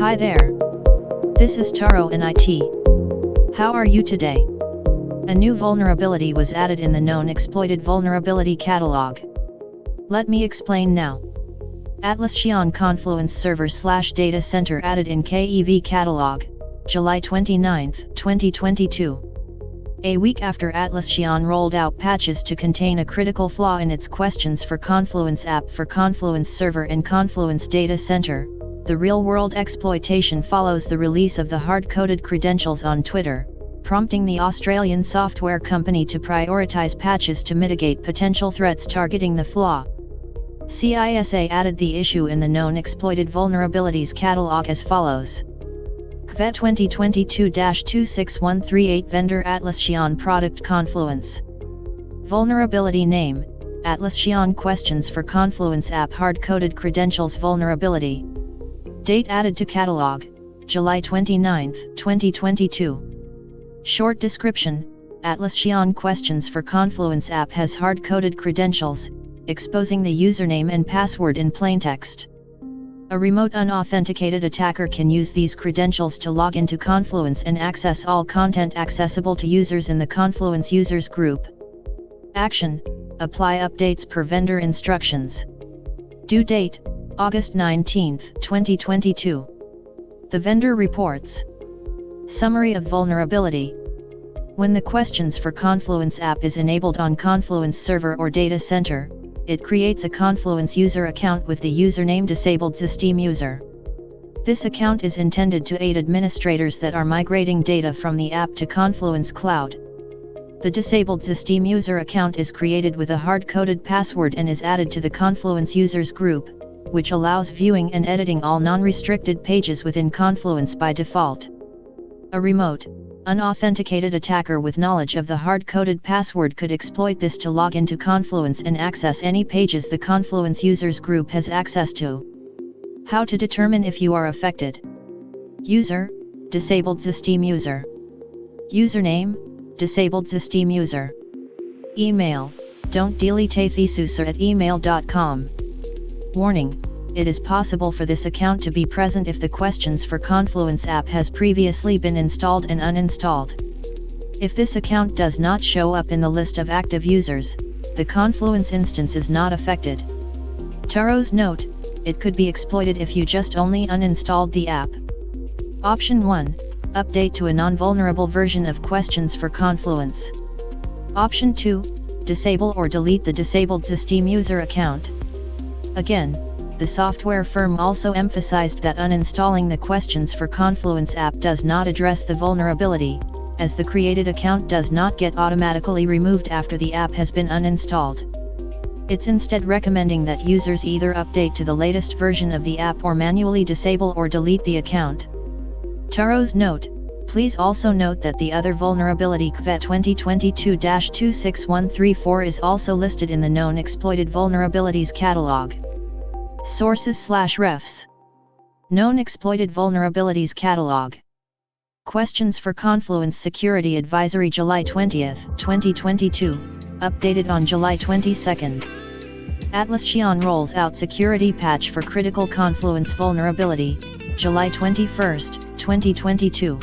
Hi there. This is Taro in IT. How are you today? A new vulnerability was added in the known exploited vulnerability catalog. Let me explain now. Atlassian Confluence server/data center added in K.E.V catalog, July 29, 2022. A week after Atlassian rolled out patches to contain a critical flaw in its questions for Confluence app for Confluence Server and Confluence Data Center, the real-world exploitation follows the release of the hard-coded credentials on Twitter, prompting the Australian software company to prioritize patches to mitigate potential threats targeting the flaw. CISA added the issue in the known exploited vulnerabilities catalog as follows. K.E.V 2022-26138 Vendor Atlassian Product Confluence. Vulnerability Name, Atlassian Questions for Confluence App Hard-Coded Credentials Vulnerability. Date added to catalog, July 29, 2022. Short description, Atlassian Questions for Confluence App has hard-coded credentials, exposing the username and password in plaintext. A remote unauthenticated attacker can use these credentials to log into Confluence and access all content accessible to users in the Confluence users group. Action: apply updates per vendor instructions. Due date: August 19, 2022. The vendor reports. Summary of vulnerability. When the questions for Confluence app is enabled on Confluence Server or Data Center, it creates a Confluence user account with the username disabled System user. This account is intended to aid administrators that are migrating data from the app to Confluence Cloud. The disabled System user account is created with a hard-coded password and is added to the Confluence users group, which allows viewing and editing all non-restricted pages within Confluence by default. A remote, unauthenticated attacker with knowledge of the hard-coded password could exploit this to log into Confluence and access any pages the Confluence users group has access to. How to determine if you are affected. User: disabled System user. Username: disabled System user. Email: don't delete @email.com. Warning: it is possible for this account to be present if the questions for Confluence app has previously been installed and uninstalled. If this account does not show up in the list of active users, the Confluence instance is not affected. Taro's note: it could be exploited if you just only uninstalled the app. Option 1: update to a non-vulnerable version of questions for Confluence. Option 2: disable or delete the disabled System user account. Again, the software firm also emphasized that uninstalling the questions for Confluence app does not address the vulnerability, as the created account does not get automatically removed after the app has been uninstalled. It's instead recommending that users either update to the latest version of the app or manually disable or delete the account. Taro's note: please also note that the other vulnerability K.E.V 2022-26134 is also listed in the known exploited vulnerabilities catalog. Sources/refs. Known exploited vulnerabilities catalog. Questions for Confluence Security Advisory July 20, 2022, updated on July 22. Atlassian rolls out security patch for critical Confluence vulnerability, July 21, 2022.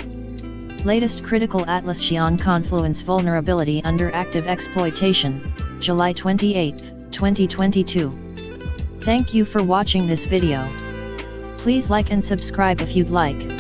Latest critical Atlassian Confluence vulnerability under active exploitation, July 28, 2022. Thank you for watching this video. Please like and subscribe if you'd like.